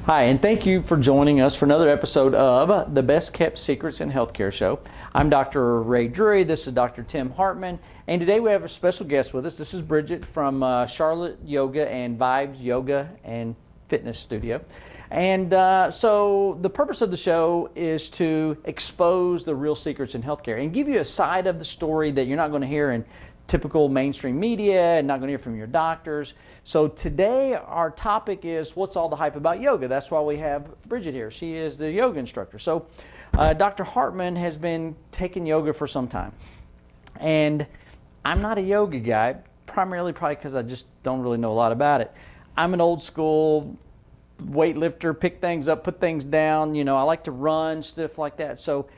Hi, and thank you for joining us for another episode of the Best Kept Secrets in Healthcare show. I'm Dr. Ray Drury. This is Dr. Tim Hartman, and today we have a special guest with us. This is Bridget from Charlotte Yoga and Vibes Yoga and Fitness Studio. And so the purpose of the show is to expose the real secrets in healthcare and give you a side of the story that you're not going to hear in typical mainstream media and not going to hear from your doctors. So today our topic is what's all the hype about yoga. That's why we have Bridget here. She is the yoga instructor. So Dr. Hartman has been taking yoga for some time. And I'm not a yoga guy, primarily probably because I just don't really know a lot about it. I'm an old school weightlifter, pick things up, put things down. You know, I like to run, stuff like that. So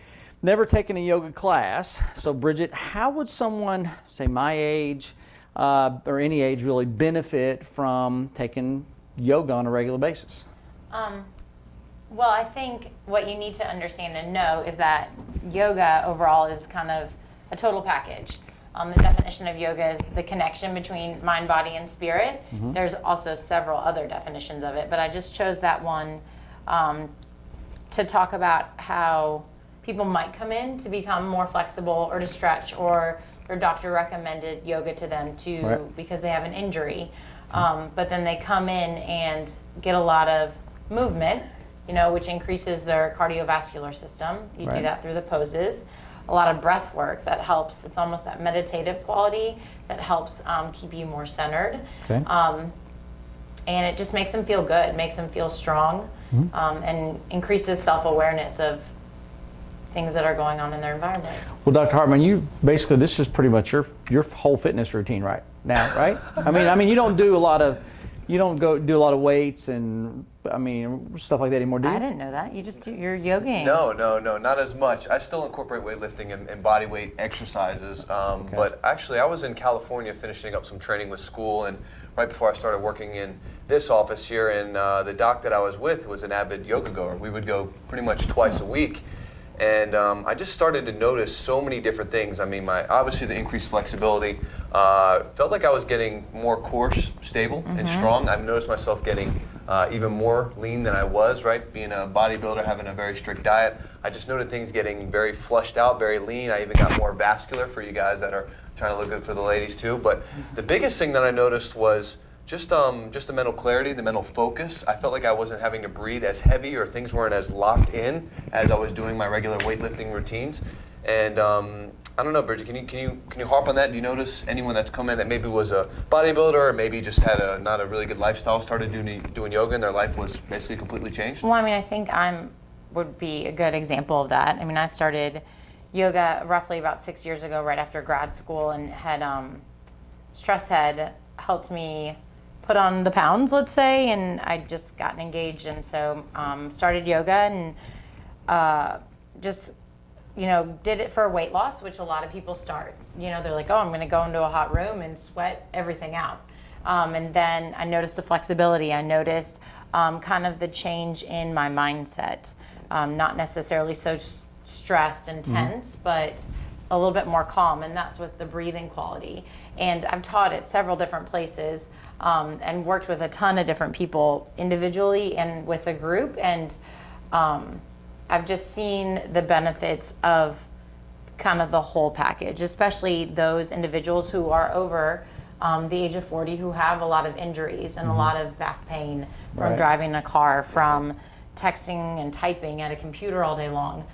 never taken a yoga class. So Bridget, how would someone, say my age, or any age really, benefit from taking yoga on a regular basis? Well, I think what you need to understand and know is that yoga overall is kind of a total package. The definition of yoga is the connection between mind, body, and spirit. Mm-hmm. There's also several other definitions of it, but I just chose that one to talk about how people might come in to become more flexible or to stretch, or their doctor recommended yoga to them because they have an injury. But then they come in and get a lot of movement, which increases their cardiovascular system. You do that through the poses. A lot of breath work that helps. It's almost that meditative quality that helps keep you more centered. Okay. And it just makes them feel good, makes them feel strong, and increases self-awareness of things that are going on in their environment. Well, Dr. Hartman, this is pretty much your whole fitness routine right now, right? I mean, you don't do a lot of weights and stuff like that anymore, do you? I didn't know that. You're yogaing. No, not as much. I still incorporate weightlifting and body weight exercises. But actually, I was in California finishing up some training with school, and right before I started working in this office here, and the doc that I was with was an avid yoga goer. We would go pretty much twice a week. And I just started to notice so many different things. I mean, obviously the increased flexibility, felt like I was getting more core stable and strong. I've noticed myself getting even more lean than I was, right? Being a bodybuilder, having a very strict diet, I just noted things getting very flushed out, very lean. I even got more vascular for you guys that are trying to look good for the ladies too. But the biggest thing that I noticed was just the mental clarity, the mental focus. I felt like I wasn't having to breathe as heavy, or things weren't as locked in as I was doing my regular weightlifting routines. And I don't know, Bridget, can you harp on that? Do you notice anyone that's come in that maybe was a bodybuilder, or maybe just had not a really good lifestyle, started doing yoga, and their life was basically completely changed? Well, I think would be a good example of that. I started yoga roughly about 6 years ago, right after grad school, and had stress had helped me put on the pounds, let's say, and I'd just gotten engaged, and so started yoga and just did it for weight loss, which a lot of people start. They're like, oh, I'm going to go into a hot room and sweat everything out. And then I noticed the flexibility. I noticed kind of the change in my mindset, not necessarily so stressed and tense, but a little bit more calm, and that's with the breathing quality. And I've taught at several different places, and worked with a ton of different people individually and with a group, and I've just seen the benefits of kind of the whole package, especially those individuals who are over the age of 40 who have a lot of injuries and a lot of back pain from driving a car, from texting and typing at a computer all day long.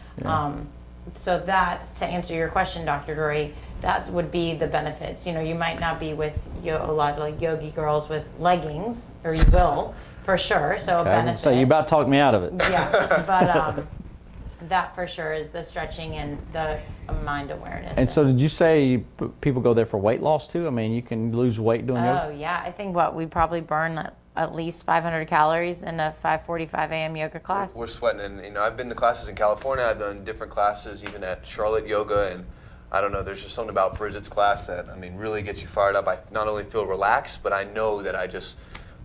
So that, to answer your question, Dr. Drury, that would be the benefits. You might not be with a lot of like yogi girls with leggings, or you will, for sure, so a benefit. So you about talked me out of it. Yeah, but that for sure is the stretching and the mind awareness. And so did you say people go there for weight loss too? You can lose weight doing yoga? Oh yeah, I think we probably burn at least 500 calories in a 5:45 a.m. yoga class. We're sweating, and I've been to classes in California. I've done different classes, even at Charlotte Yoga, and I don't know, there's just something about Bridget's class that, really gets you fired up. I not only feel relaxed, but I know that I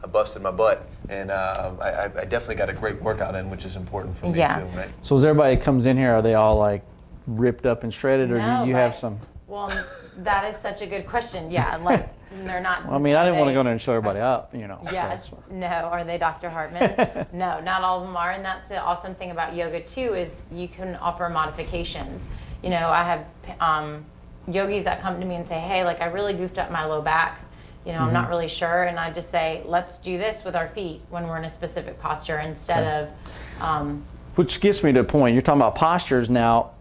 busted my butt, and I definitely got a great workout in, which is important for me too, right? So as everybody comes in here, are they all like ripped up and shredded, or No, do you have some? Well, that is such a good question. Yeah, like They're not. Well, I mean, I didn't want to they- go in there and show everybody up, you know. so Yes. it's- No. Are they Dr. Hartman? No, not all of them are. And that's the awesome thing about yoga too, is you can offer modifications. You know, I have yogis that come to me and say, hey, like I really goofed up my low back. You know, I'm not really sure. And I just say, let's do this with our feet when we're in a specific posture instead of. Which gets me to a point. You're talking about postures now.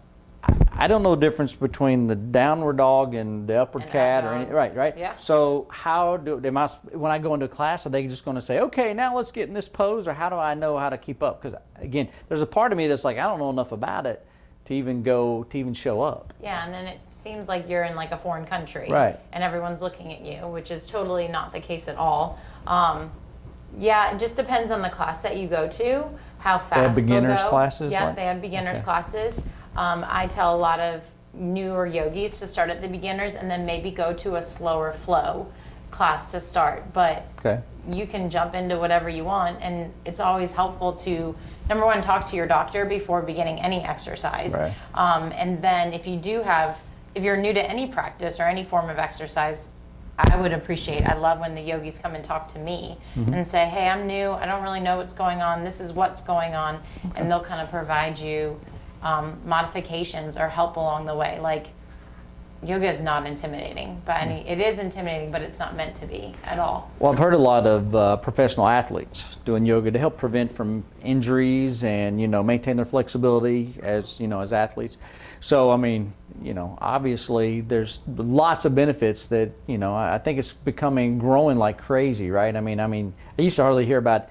I don't know the difference between the downward dog and the upward And cat up or any, dog. right. Yeah. So how do they must when I go into class, are they just going to say, okay, now let's get in this pose, or how do I know how to keep up? Because again, there's a part of me that's like, I don't know enough about it to even show up. Yeah, and then it seems like you're in like a foreign country. Right. And everyone's looking at you, which is totally not the case at all. Yeah, it just depends on the class that you go to, how fast have beginners they'll go. classes, Yeah, like- they have beginners okay. classes. I tell a lot of newer yogis to start at the beginners and then maybe go to a slower flow class to start. But Okay. you can jump into whatever you want, and it's always helpful to, number one, talk to your doctor before beginning any exercise. Right. And then if you're new to any practice or any form of exercise, I love when the yogis come and talk to me and say, hey, I'm new, I don't really know what's going on, this is what's going on, and they'll kind of provide you modifications or help along the way. Like, yoga is not intimidating, it is intimidating, but it's not meant to be at all. Well, I've heard a lot of professional athletes doing yoga to help prevent from injuries and maintain their flexibility as as athletes. So I mean, obviously there's lots of benefits that I think it's growing like crazy, right? I mean, I used to hardly hear about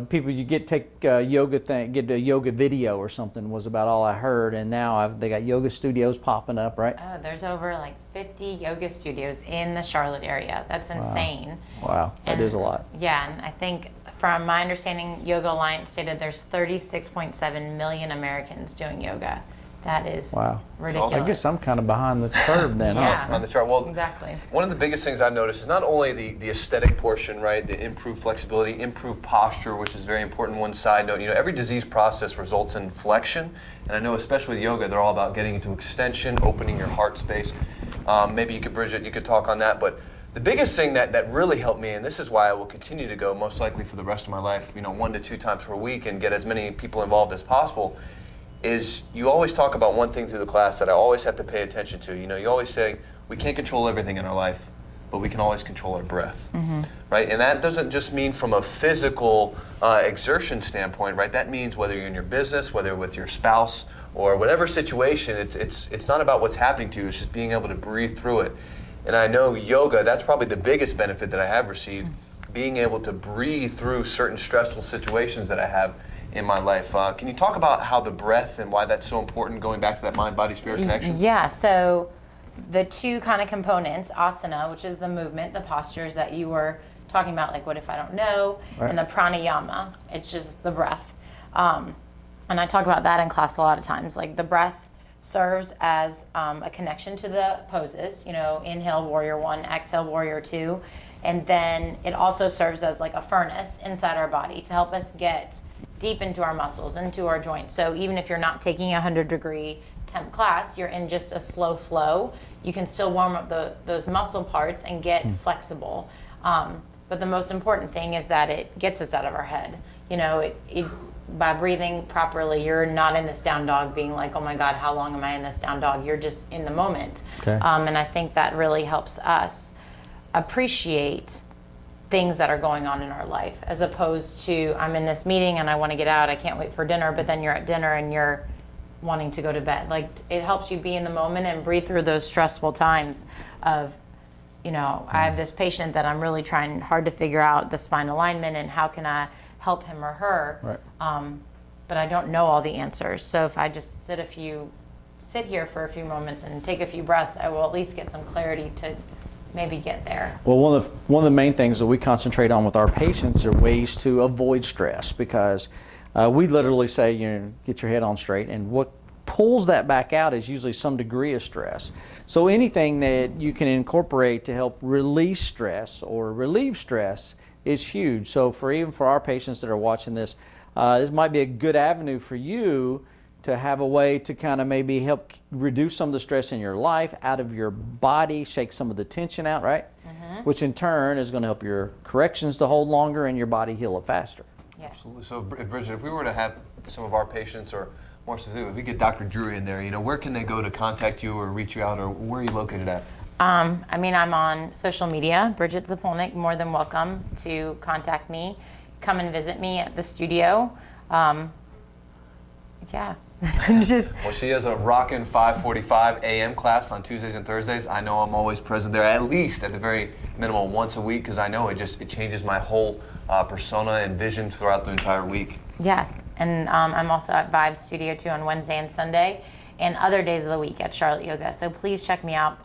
people you take yoga get a yoga video or something was about all I heard, and now they got yoga studios popping up, right? Oh, there's over like 50 yoga studios in the Charlotte area. That's insane. Wow, that is a lot. Yeah, and I think from my understanding, Yoga Alliance stated there's 36.7 million Americans doing yoga. That is Wow. ridiculous. I guess I'm kind of behind the curve then. Yeah. huh? On the chart. Well, Exactly. one of the biggest things I've noticed is not only the aesthetic portion, right, the improved flexibility, improved posture, which is very important. One side note, every disease process results in flexion, and I know especially with yoga, they're all about getting into extension, opening your heart space. Maybe you could, Bridget, you could talk on that, but the biggest thing that really helped me, and this is why I will continue to go most likely for the rest of my life, 1 to 2 times per week and get as many people involved as possible, is you always talk about one thing through the class that I always have to pay attention to. You always say, we can't control everything in our life, but we can always control our breath, right? And that doesn't just mean from a physical exertion standpoint, right? That means whether you're in your business, whether with your spouse, or whatever situation, it's not about what's happening to you, it's just being able to breathe through it. And I know yoga, that's probably the biggest benefit that I have received, being able to breathe through certain stressful situations that I have in my life. Can you talk about how the breath and why that's so important, going back to that mind-body-spirit connection? Yeah, so the two kind of components, asana, which is the movement, the postures that you were talking about, like what if I don't know, Right. and the pranayama, it's just the breath. And I talk about that in class a lot of times. Like the breath serves as a connection to the poses, inhale warrior 1, exhale warrior 2, and then it also serves as like a furnace inside our body to help us get deep into our muscles, into our joints. So even if you're not taking a 100-degree temp class, you're in just a slow flow, you can still warm up those muscle parts and get flexible. But the most important thing is that it gets us out of our head. By breathing properly, you're not in this down dog being like, oh my God, how long am I in this down dog? You're just in the moment. Okay. And I think that really helps us appreciate things that are going on in our life, as opposed to I'm in this meeting and I want to get out, I can't wait for dinner, but then you're at dinner and you're wanting to go to bed. Like, it helps you be in the moment and breathe through those stressful times of, I have this patient that I'm really trying hard to figure out the spine alignment and how can I help him or her, Right. but I don't know all the answers. So if I just sit here for a few moments and take a few breaths, I will at least get some clarity to maybe get there. Well, one of the main things that we concentrate on with our patients are ways to avoid stress, because we literally say, get your head on straight, and what pulls that back out is usually some degree of stress. So anything that you can incorporate to help release stress or relieve stress is huge. So even for our patients that are watching this, this might be a good avenue for you to have a way to kind of maybe help reduce some of the stress in your life out of your body, shake some of the tension out, right? Which in turn is going to help your corrections to hold longer and your body heal up faster. Yes. Absolutely. So, Bridget, if we were to have some of our patients, or more specifically, if we get Dr. Drury in there, where can they go to contact you or reach you out, or where are you located at? I mean, I'm on social media, Bridget Zapolnik, more than welcome to contact me. Come and visit me at the studio. Yeah. Just, Well, she has a rockin' 5:45 a.m. class on Tuesdays and Thursdays. I know I'm always present there, at least at the very minimum once a week, because I know it changes my whole persona and vision throughout the entire week. yes. And I'm also at Vibe Studio 2 on Wednesday and Sunday, and other days of the week at Charlotte Yoga. So please check me out.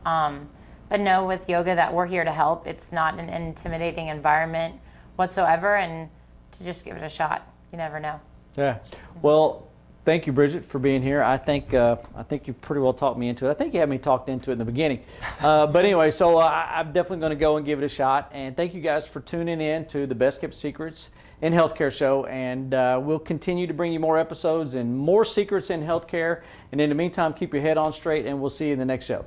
But know with yoga that we're here to help. It's not an intimidating environment whatsoever, and to just give it a shot. You never know. Yeah. Well, thank you, Bridget, for being here. I think you pretty well talked me into it. I think you had me talked into it in the beginning. But anyway, so I'm definitely going to go and give it a shot. And thank you guys for tuning in to the Best Kept Secrets in Healthcare show. And we'll continue to bring you more episodes and more secrets in healthcare. And in the meantime, keep your head on straight, and we'll see you in the next show.